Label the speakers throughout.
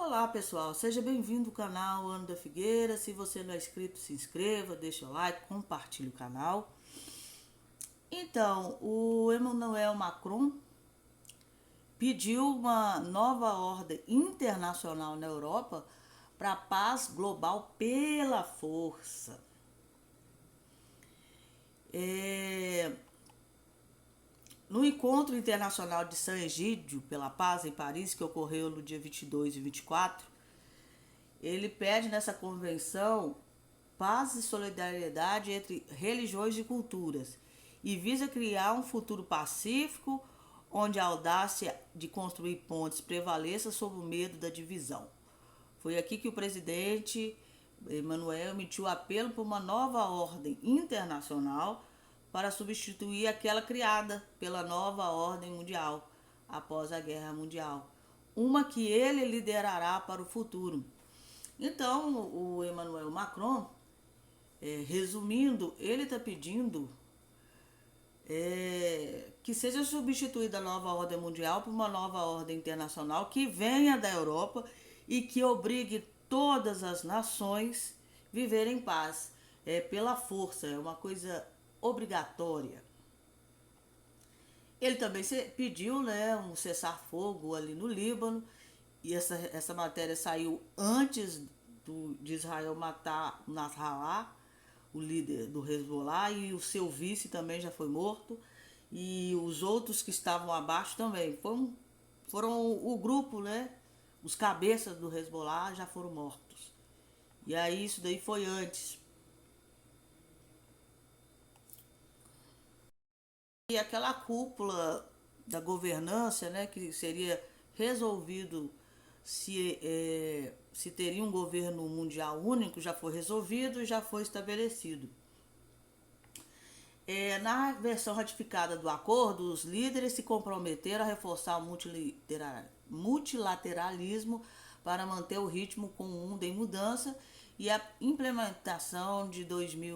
Speaker 1: Olá pessoal, seja bem-vindo ao canal Ana da Figueira. Se você não é inscrito, se inscreva, deixa o like, compartilhe o canal. Então, o Emmanuel Macron pediu uma nova ordem internacional na Europa para a paz global pela força. No encontro internacional de Saint-Egídio pela paz em Paris, que ocorreu no dia 22 e 24, ele pede nessa convenção paz e solidariedade entre religiões e culturas e visa criar um futuro pacífico onde a audácia de construir pontes prevaleça sobre o medo da divisão. Foi aqui que o presidente Emmanuel emitiu apelo por uma nova ordem internacional para substituir aquela criada pela nova ordem mundial após a Guerra Mundial, uma que ele liderará para o futuro. Então, o Emmanuel Macron, resumindo, ele está pedindo que seja substituída a nova ordem mundial por uma nova ordem internacional que venha da Europa e que obrigue todas as nações a viver em paz. Pela força, é uma coisa obrigatória. Ele também pediu, um cessar-fogo ali no Líbano, e essa matéria saiu antes de Israel matar Nasrallah, o líder do Hezbollah, e o seu vice também já foi morto, e os outros que estavam abaixo também. Foram o grupo, os cabeças do Hezbollah já foram mortos. E aí isso daí foi antes. E aquela cúpula da governança, que seria resolvido se teria um governo mundial único, já foi resolvido e já foi estabelecido. Na versão ratificada do acordo, os líderes se comprometeram a reforçar o multilateralismo para manter o ritmo com o mundo em mudança e a implementação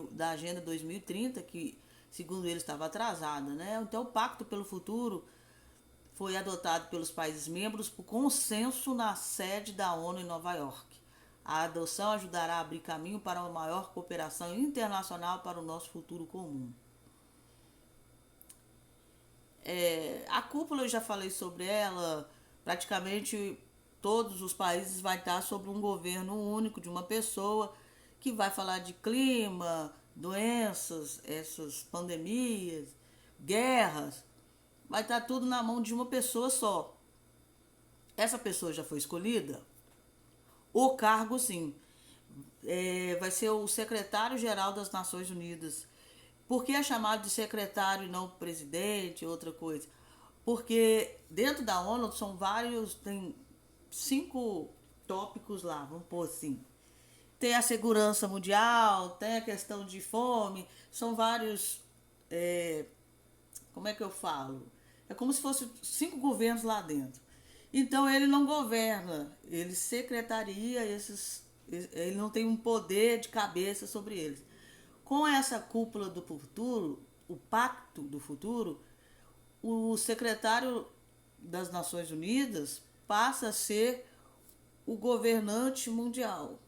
Speaker 1: da Agenda 2030, que segundo ele estava atrasada. Então o Pacto pelo Futuro foi adotado pelos países membros por consenso na sede da ONU em Nova York. A adoção ajudará a abrir caminho para uma maior cooperação internacional para o nosso futuro comum. A cúpula, eu já falei sobre ela, praticamente todos os países vai estar sob um governo único de uma pessoa que vai falar de clima, doenças, essas pandemias, guerras. Vai estar tudo na mão de uma pessoa só. Essa pessoa já foi escolhida? O cargo, sim. Vai ser o secretário-geral das Nações Unidas. Por que é chamado de secretário e não presidente, outra coisa? Porque dentro da ONU são tem 5 tópicos lá, vamos pôr assim. Tem a segurança mundial, tem a questão de fome, são vários, como é que eu falo? É como se fossem 5 governos lá dentro. Então ele não governa, ele secretaria ele não tem um poder de cabeça sobre eles. Com essa cúpula do futuro, o Pacto do Futuro, o secretário das Nações Unidas passa a ser o governante mundial.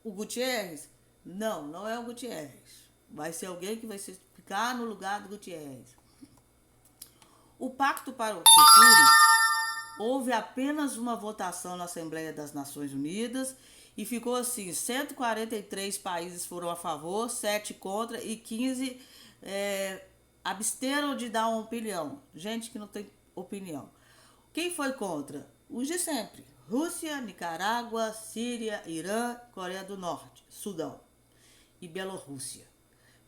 Speaker 1: O Guterres? Não é o Guterres. Vai ser alguém que vai ficar no lugar do Guterres. O Pacto para o Futuro, houve apenas uma votação na Assembleia das Nações Unidas e ficou assim, 143 países foram a favor, 7 contra e 15 absteram de dar uma opinião. Gente que não tem opinião. Quem foi contra? Os de sempre. Rússia, Nicarágua, Síria, Irã, Coreia do Norte, Sudão e Bielorrússia.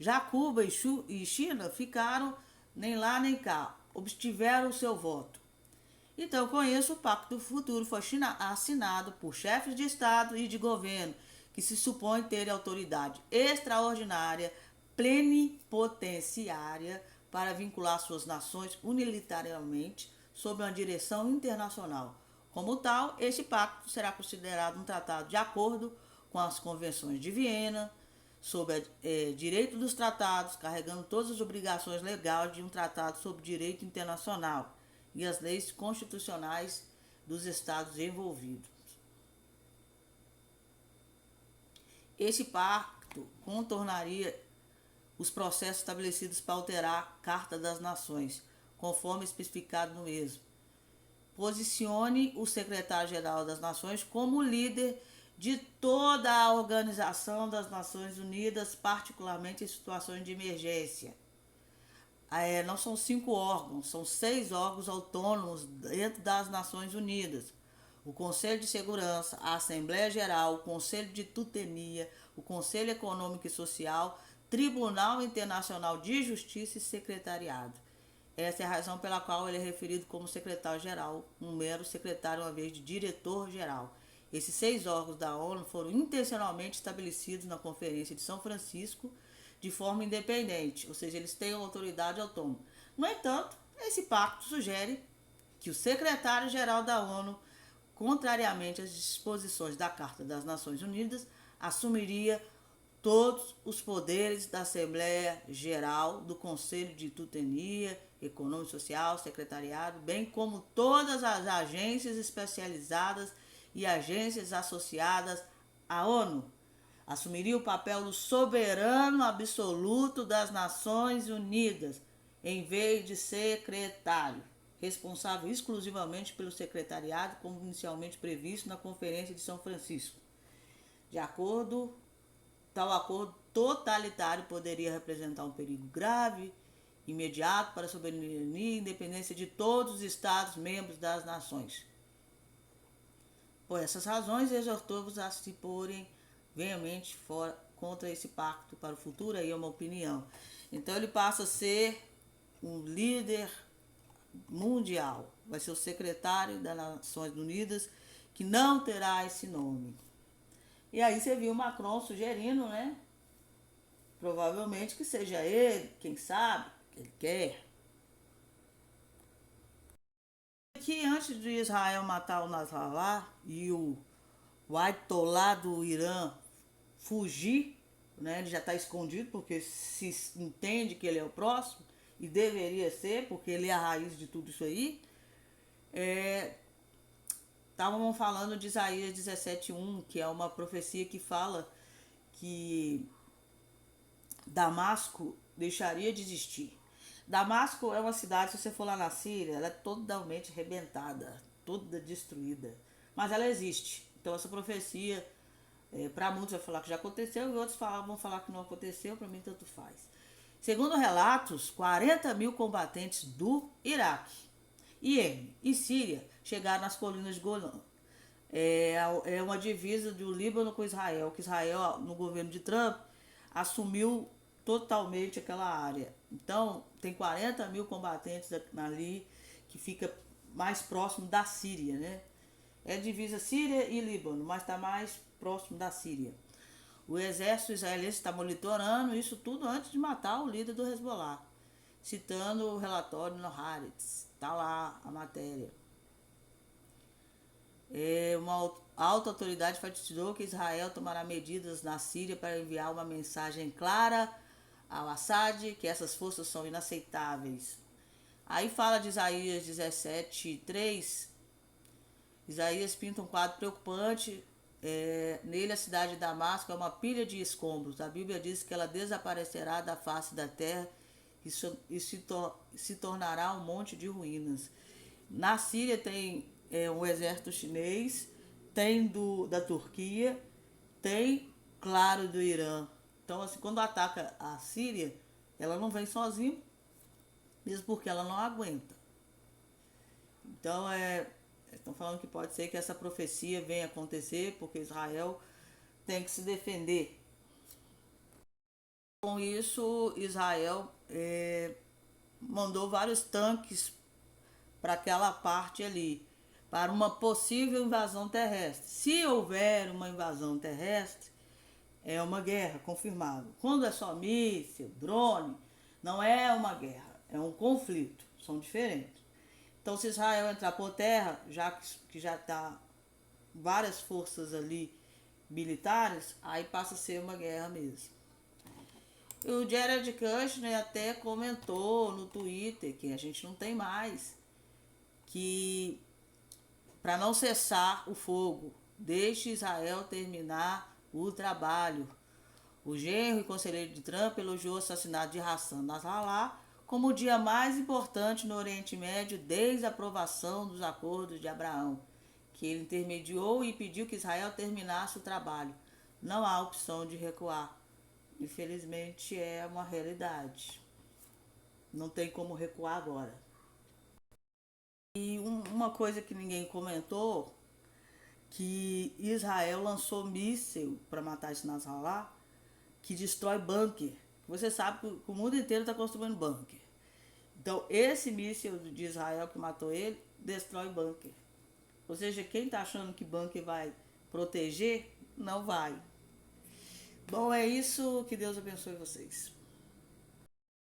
Speaker 1: Já Cuba e China ficaram nem lá nem cá, obtiveram o seu voto. Então, com isso, o Pacto do Futuro foi assinado por chefes de Estado e de governo, que se supõe ter autoridade extraordinária, plenipotenciária, para vincular suas nações unilateralmente sob uma direção internacional. Como tal, este pacto será considerado um tratado de acordo com as convenções de Viena, sobre direito dos tratados, carregando todas as obrigações legais de um tratado sobre direito internacional e as leis constitucionais dos estados envolvidos. Esse pacto contornaria os processos estabelecidos para alterar a Carta das Nações, conforme especificado no mesmo. Posicione o secretário-geral das Nações como líder de toda a Organização das Nações Unidas, particularmente em situações de emergência. Não são 5 órgãos, são 6 órgãos autônomos dentro das Nações Unidas. O Conselho de Segurança, a Assembleia Geral, o Conselho de Tutenia, o Conselho Econômico e Social, Tribunal Internacional de Justiça e Secretariado. Essa é a razão pela qual ele é referido como secretário-geral, um mero secretário, uma vez de diretor-geral. Esses 6 órgãos da ONU foram intencionalmente estabelecidos na Conferência de São Francisco de forma independente, ou seja, eles têm uma autoridade autônoma. No entanto, esse pacto sugere que o secretário-geral da ONU, contrariamente às disposições da Carta das Nações Unidas, assumiria todos os poderes da Assembleia Geral, do Conselho de Tutenia, Econômico e Social, Secretariado, bem como todas as agências especializadas e agências associadas à ONU. Assumiria o papel do soberano absoluto das Nações Unidas, em vez de secretário, responsável exclusivamente pelo secretariado, como inicialmente previsto na Conferência de São Francisco. Tal acordo totalitário poderia representar um perigo grave, imediato para a soberania e independência de todos os Estados membros das nações. Por essas razões, exortou-vos a se porem veemente fora contra esse pacto para o futuro, aí é uma opinião. Então ele passa a ser um líder mundial, vai ser o secretário das Nações Unidas, que não terá esse nome. E aí você viu o Macron sugerindo, né? Provavelmente que seja ele, quem sabe, que ele quer. Que antes de Israel matar o Nasrallah e o Ayatollah do Irã fugir, né? Ele já está escondido porque se entende que ele é o próximo, e deveria ser, porque ele é a raiz de tudo isso aí. Estavam falando de Isaías 17:1, que é uma profecia que fala que Damasco deixaria de existir. Damasco é uma cidade, se você for lá na Síria, ela é totalmente arrebentada, toda destruída. Mas ela existe. Então essa profecia, para muitos vai falar que já aconteceu, e outros vão falar que não aconteceu, para mim tanto faz. Segundo relatos, 40 mil combatentes do Iraque, Iêmen e Síria chegaram nas colinas de Golã. É uma divisa do Líbano com Israel, que Israel, no governo de Trump, assumiu totalmente aquela área. Então, tem 40 mil combatentes ali, que fica mais próximo da Síria, né? É divisa Síria e Líbano, mas está mais próximo da Síria. O exército israelense está monitorando isso tudo antes de matar o líder do Hezbollah, citando o relatório no Haaretz. Está lá a matéria. Uma alta autoridade enfatizou que Israel tomará medidas na Síria para enviar uma mensagem clara ao Assad, que essas forças são inaceitáveis. Aí fala de Isaías 17:3. Isaías pinta um quadro preocupante. Nele a cidade de Damasco é uma pilha de escombros. A Bíblia diz que ela desaparecerá da face da terra e se tornará um monte de ruínas. Na Síria tem um exército chinês, tem da Turquia, tem, claro, do Irã. Então, assim, quando ataca a Síria, ela não vem sozinha, mesmo porque ela não aguenta. Então, estão falando que pode ser que essa profecia venha acontecer, porque Israel tem que se defender. Com isso, Israel mandou vários tanques para aquela parte ali, para uma possível invasão terrestre. Se houver uma invasão terrestre, é uma guerra confirmada. Quando é só míssil, drone, não é uma guerra, é um conflito, são diferentes. Então, se Israel entrar por terra, já que já está várias forças ali militares, aí passa a ser uma guerra mesmo. E o Jared Kushner até comentou no Twitter, que a gente não tem mais, que para não cessar o fogo, deixe Israel terminar o trabalho. O genro e conselheiro de Trump elogiou o assassinato de Hassan Nasrallah como o dia mais importante no Oriente Médio desde a aprovação dos acordos de Abraão, que ele intermediou e pediu que Israel terminasse o trabalho. Não há opção de recuar. Infelizmente é uma realidade. Não tem como recuar agora. E uma coisa que ninguém comentou, que Israel lançou míssil para matar esse Nasrallah, que destrói bunker. Você sabe que o mundo inteiro está construindo bunker. Então, esse míssil de Israel que matou ele, destrói bunker. Ou seja, quem está achando que bunker vai proteger, não vai. Bom, é isso. Que Deus abençoe vocês.